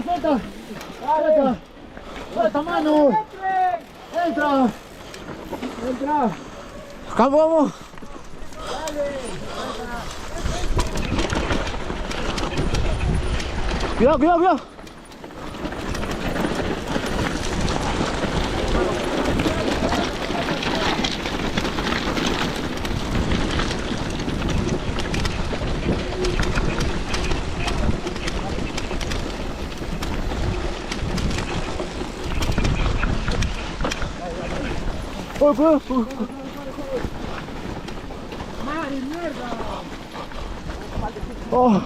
Suelta. Suelta. Suelta, mano. Entra. Entra. Vamos, vamos. Cuidado, cuidado, cuidado. ¡Oh, cuidado! ¡Madre mierda! ¡Oh!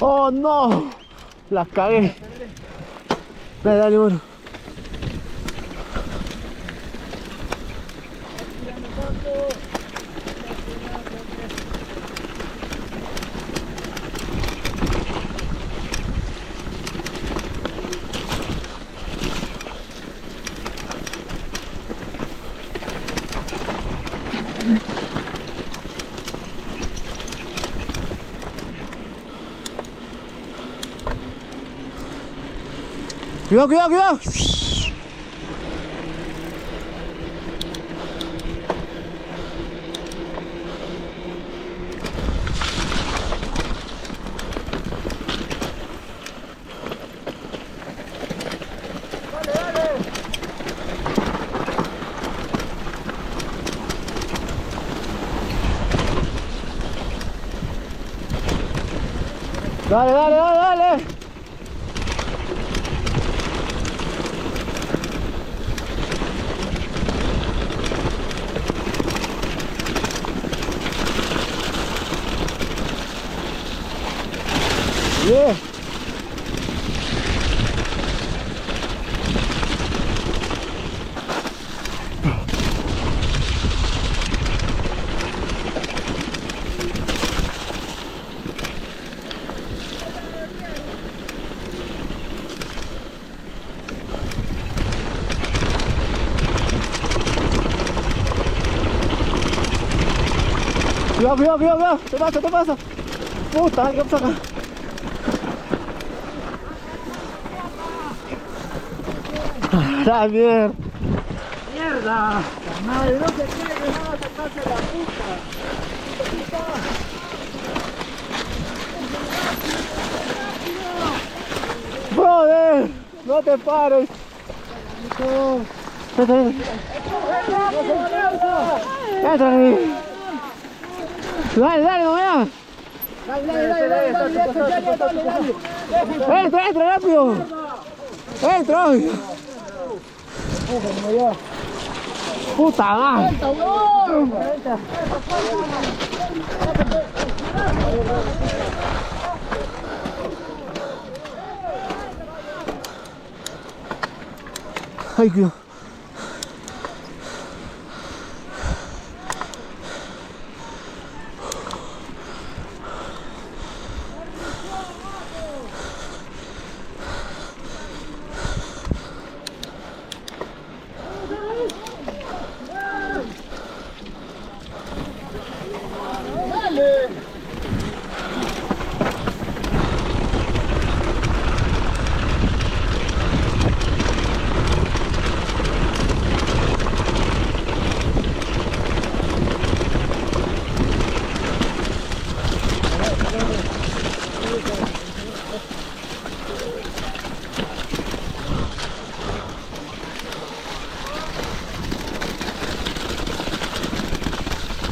¡Oh, no! La cagué. Dale, dale, bueno. Cuidado, cuidado, cuidado. Dale, dale, dale, dale. Yeah. Cuidado, cuidado, cuidado, cuidado. Te pasa, te pasa. Puta, ¿qué pasa acá? ¡La mierda! ¡Mierda! Madre, no se quiere que nada sacarse la puta. ¡Brother! ¡No te pares! ¡Entra ahí! ¡Dale, dale, no veas! ¡Entra, entra, rápido! ¡Entra! ¡Puta madre! ¡Ay, Dios!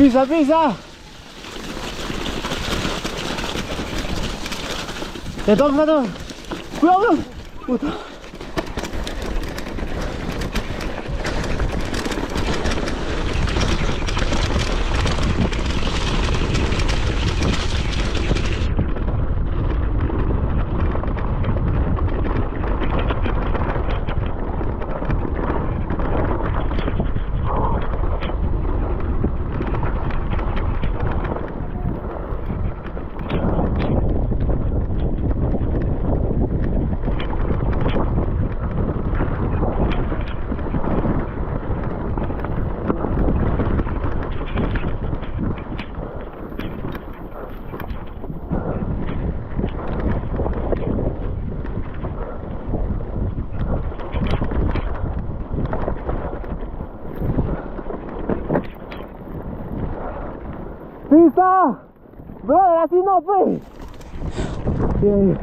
Pisa, pisa. Te toca, te toca. Cuidado, puta. ¡Pisa! ¡Brother, así no, pues! Bien.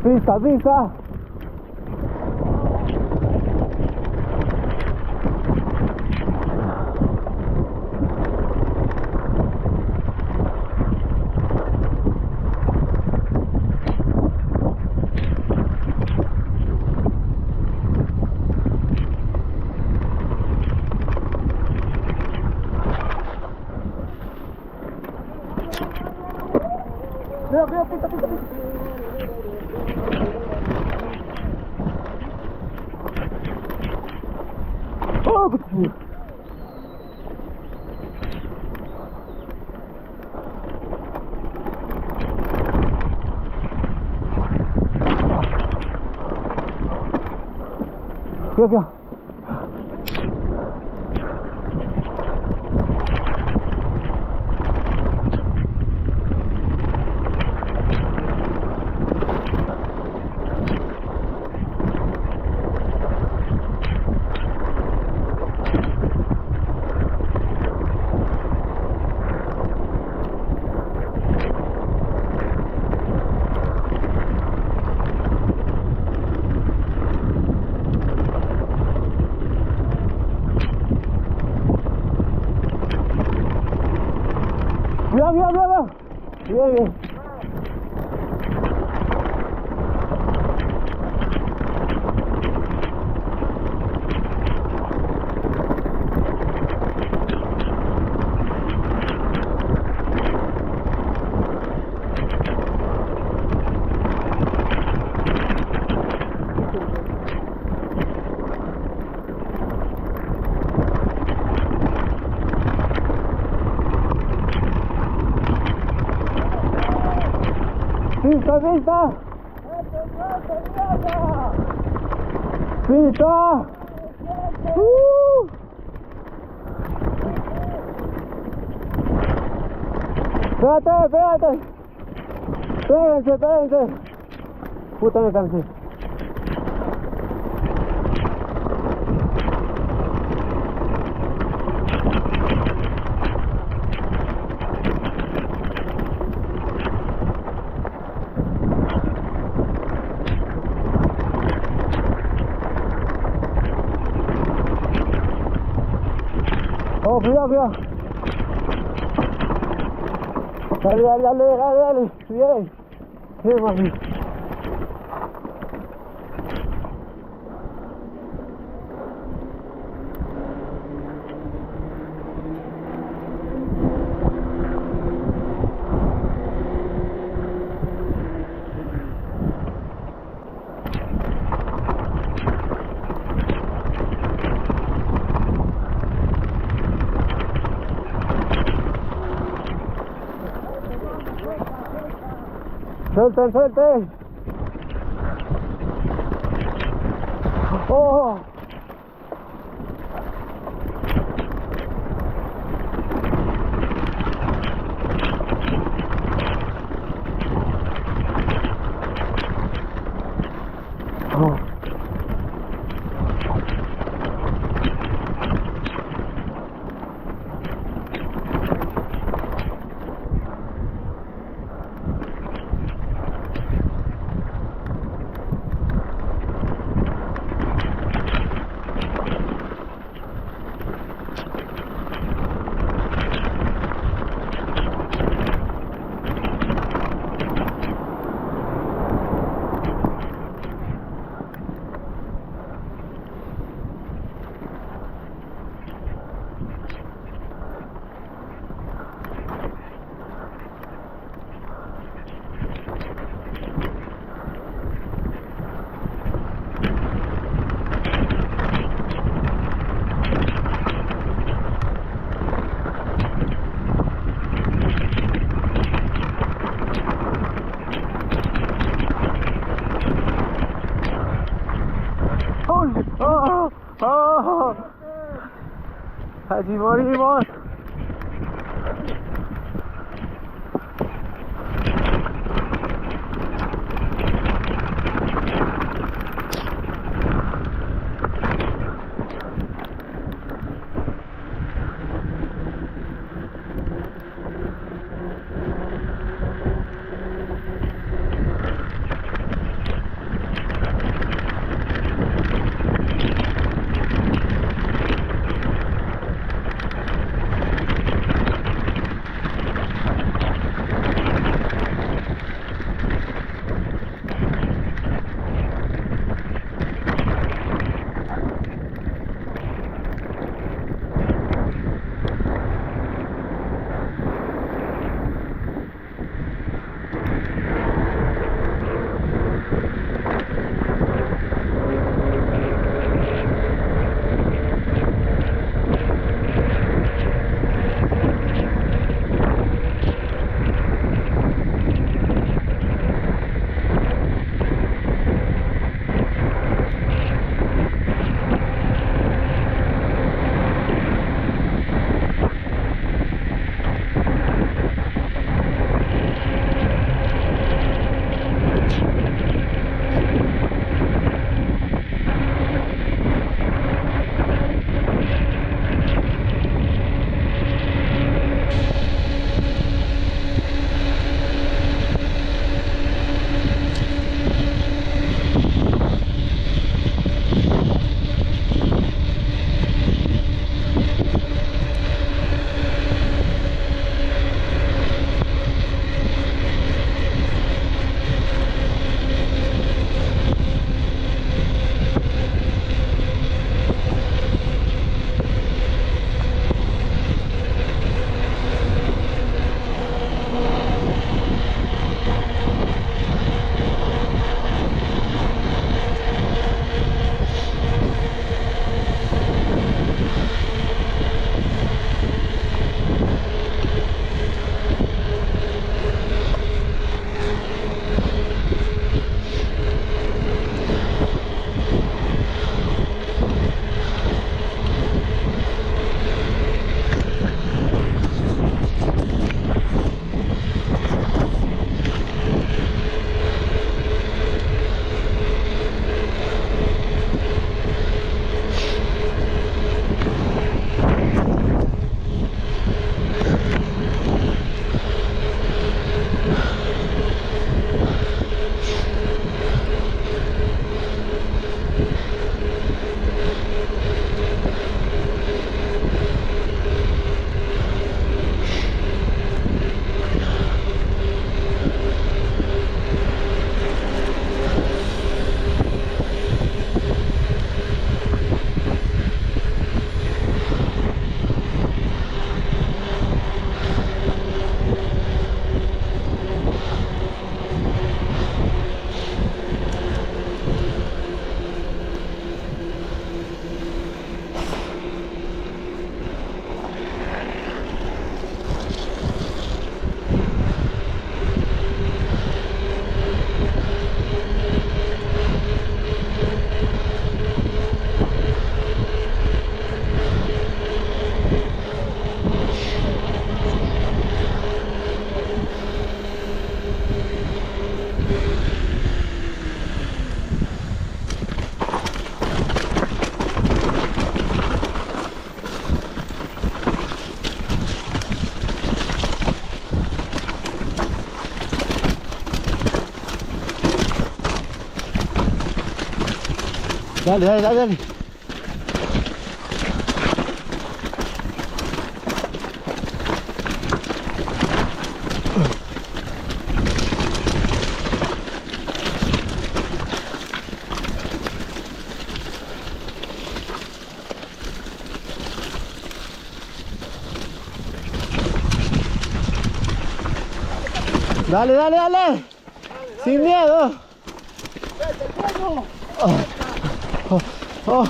Pisa, pisa. Cuidado, pisa, pisa, pisa. Oh, puto. Cuidado. Cuidado. Bien, bien. Pista, pista. Pista. Espérate. Espérense. Puta, me cansé. Oh, cuidado. Dale. Bien, mami. Suelten, suelten. Oh. Oh. ¡Oh! ¡Oh! ¡Allí morimos! Dale, dale, dale, dale. Dale, dale, dale. Sin miedo. Oh, oh, oh.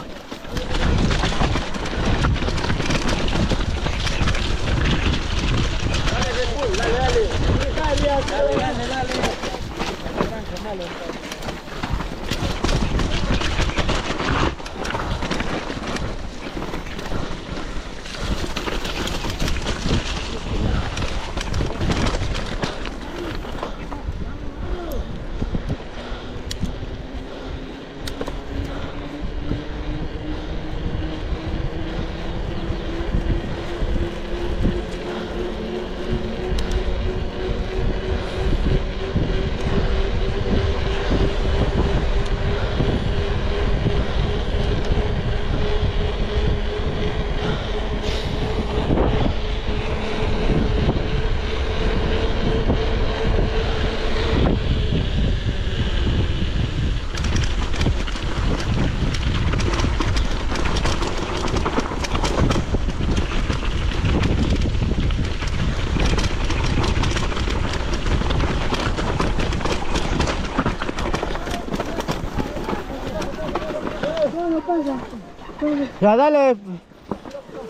Ya dale,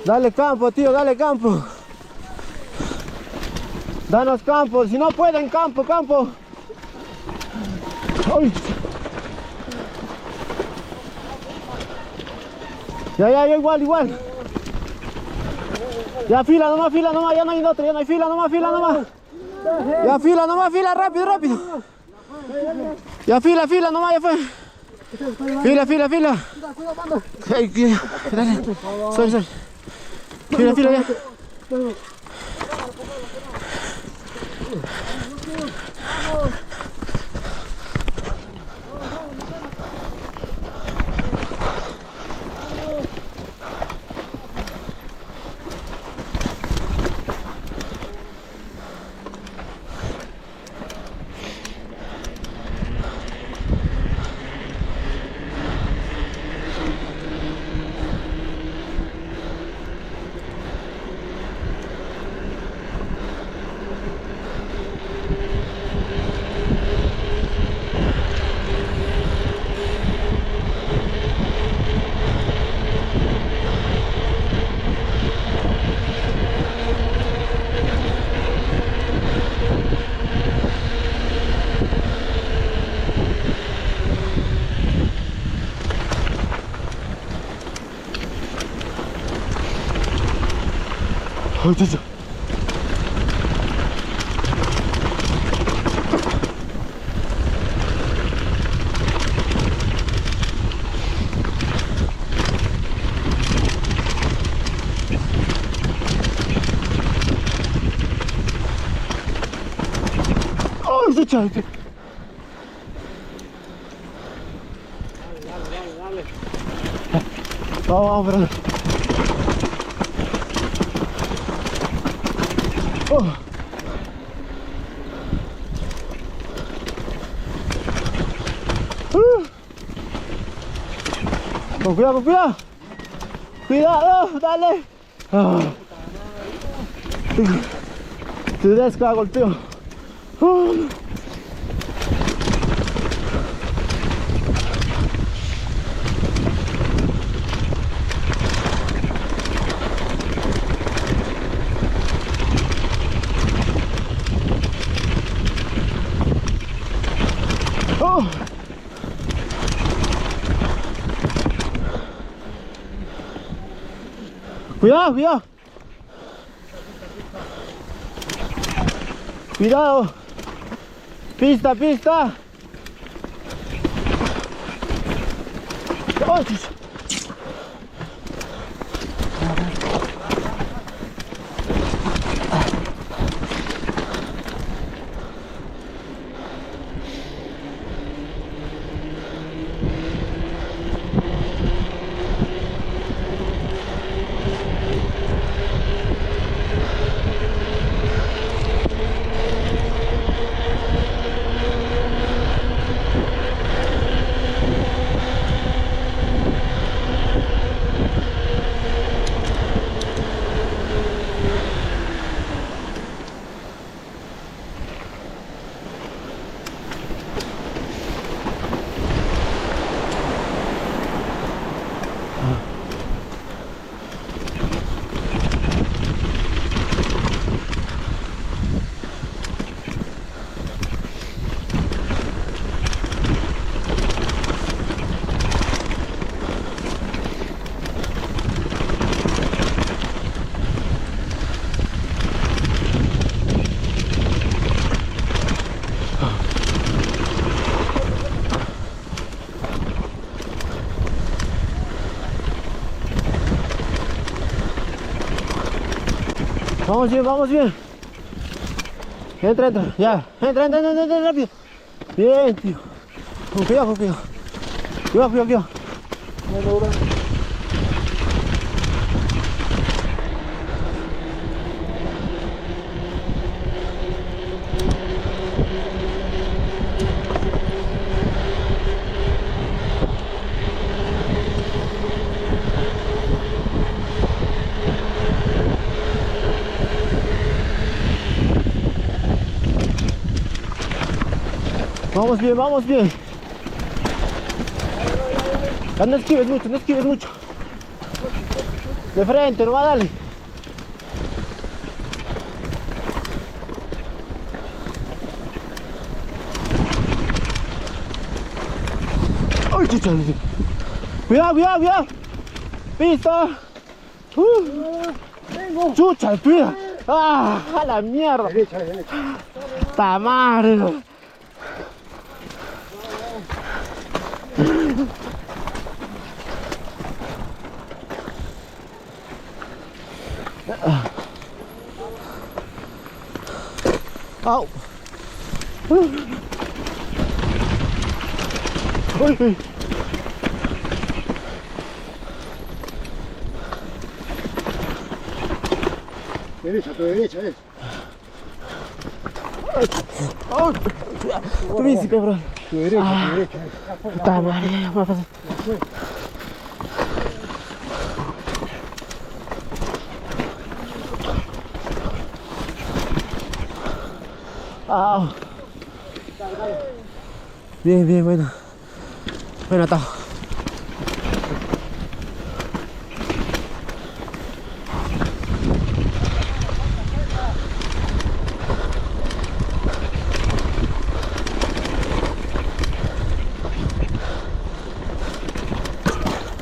dale campo, tío, dale campo. Danos campo, si no pueden campo, campo. Ay. Ya, igual, igual. Ya fila nomás, ya no hay otro, ya no hay fila nomás, Ya fila, rápido, rápido. Ya fila nomás, ya fue. Fila. Ay, dale. Sorry. Fila ya. Ay, chucha. Ay, chucha. Vamos, pero... Oh. Con cuidado. Cuidado, dale. Te desca golpeo. Cuidado. Cuidado. Pista. Oh, Vamos bien, vamos bien. Entra, entra, ya. Entra, entra, entra, entra, rápido. Bien, tío. Con cuidado, con cuidado. Cuidado, cuidado, cuidado. Vamos bien, vamos bien. No esquives mucho, no esquives mucho. De frente, nomás dale. Ay, chucha. Cuidado, cuidado, cuidado. Listo. Chucha, cuidado. Ah, a la mierda. Ta madre. Au. Uy. Derecha, tu derecha, Oh, tu bici, cabrón. Tu derecha, tu derecha. Puta madre, me va a pasar. Ah. Bien, bien, bueno. Bueno, atajo.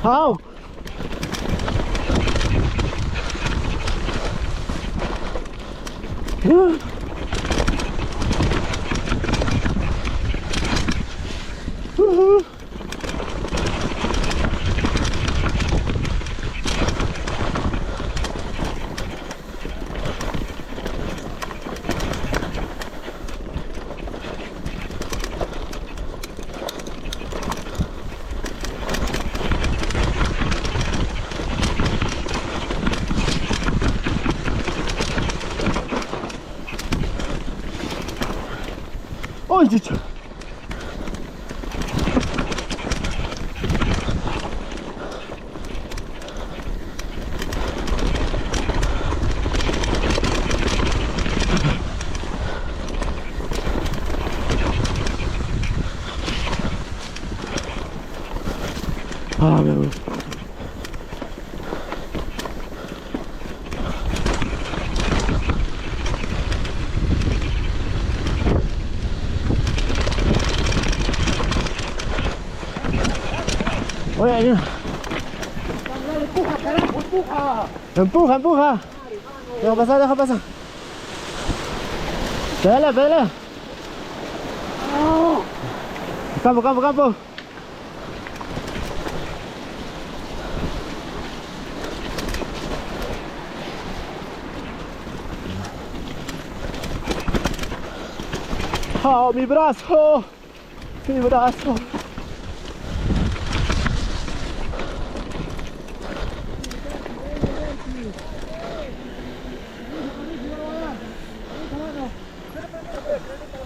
Au. Ой, chucha. Ah, me voy. Oye, mira. Empuja, carajo, empuja. Empuja, empuja. Deja pasar, deja pasar. Pedale, pedale. Campo, campo, campo. Oh, mi brazo. Mi brazo.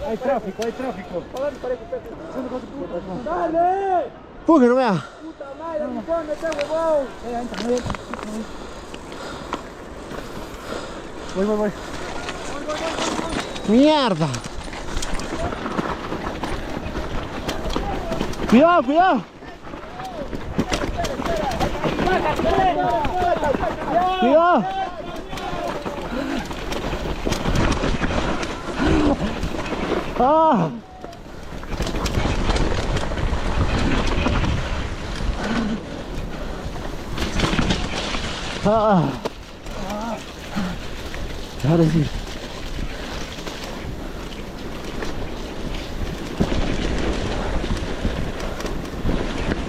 Hay tráfico, hay tráfico. ¡Dale! Empuje, no vea. ¡Puta madre, respóndete, huevón! Voy. Mierda. Cuidado, cuidado. Cuidado. Ah. Ah. Ahora sí.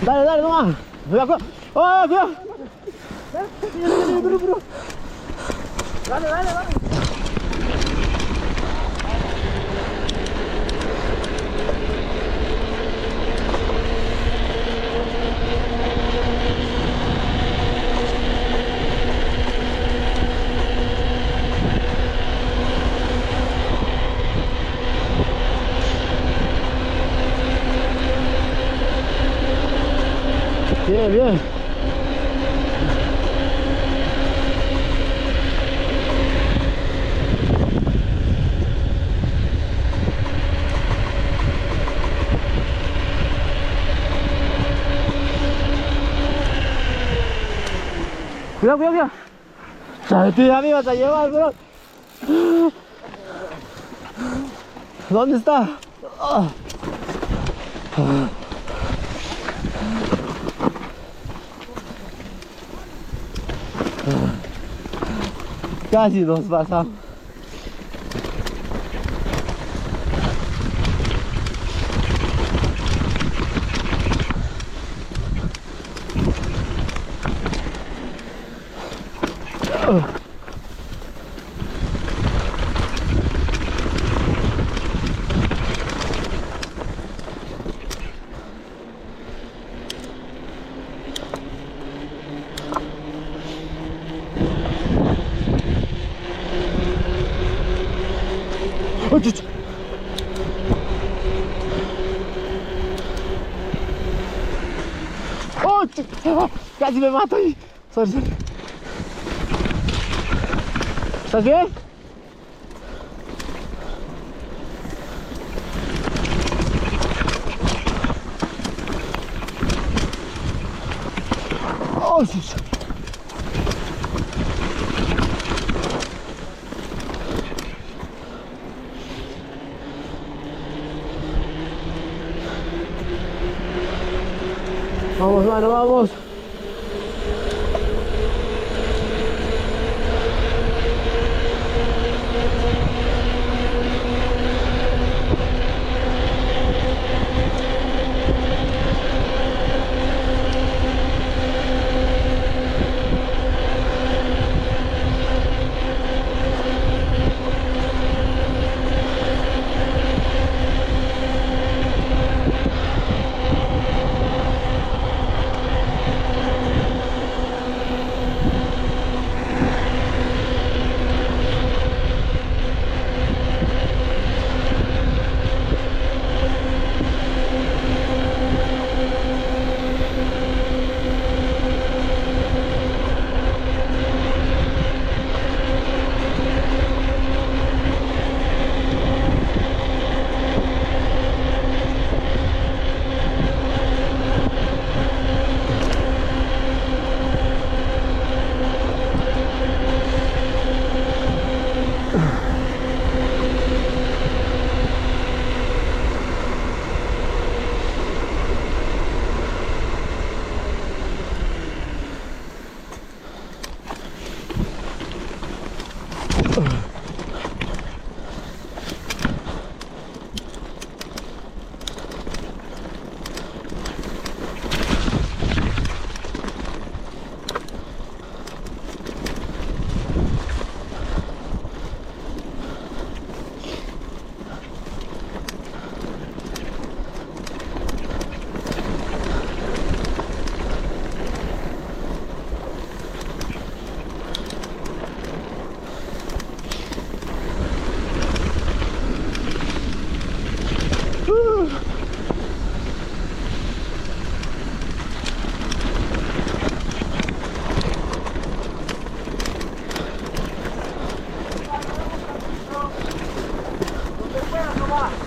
Dale, dale, nomás. Cuidado, cuidado. ¡Oh, cuidado! Dale. Bien, bien. Cuidado, cuidado, cuidado. ¿Sabes tú ya me ibas a llevar, bro? ¿Dónde está? Casi nos pasamos. ¡Oh, chucha! ¡Oh, chucha! Casi me mato ahí. Sorry, sorry. ¿Estás bien? ¡Oh, chucha! Vamos, mano, vamos.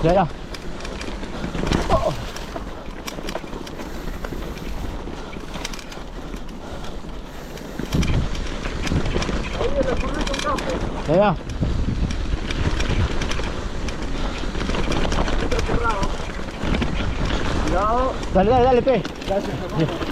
Ya, ya. Oh. Ya, ya. Cuidado. Dale, dale, dale, pe. Gracias, hermano.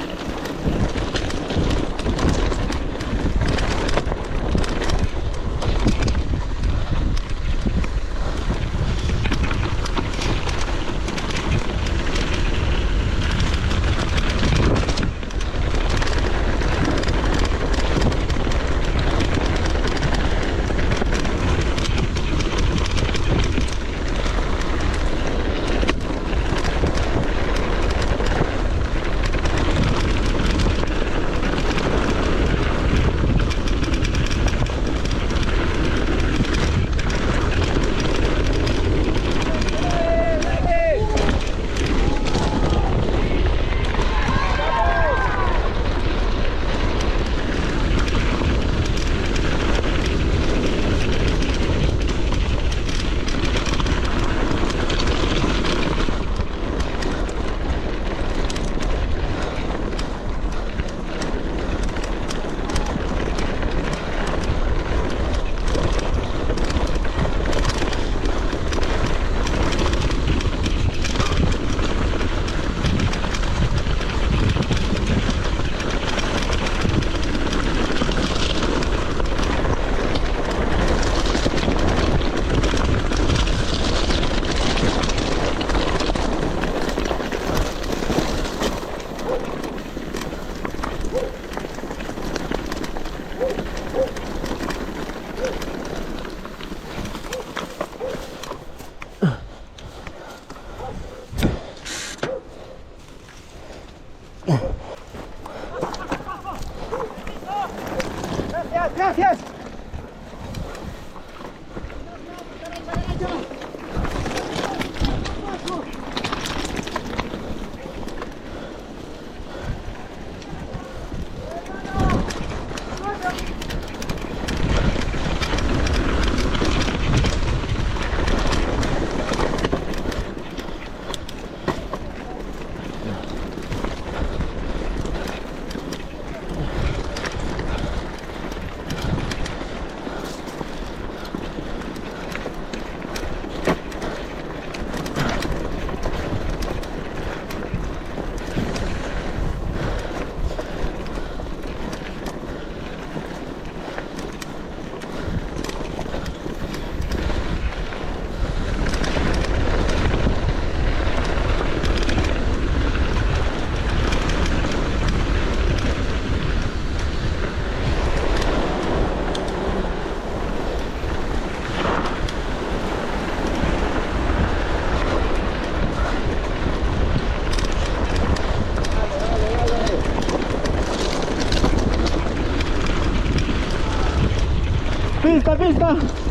Pista, pista.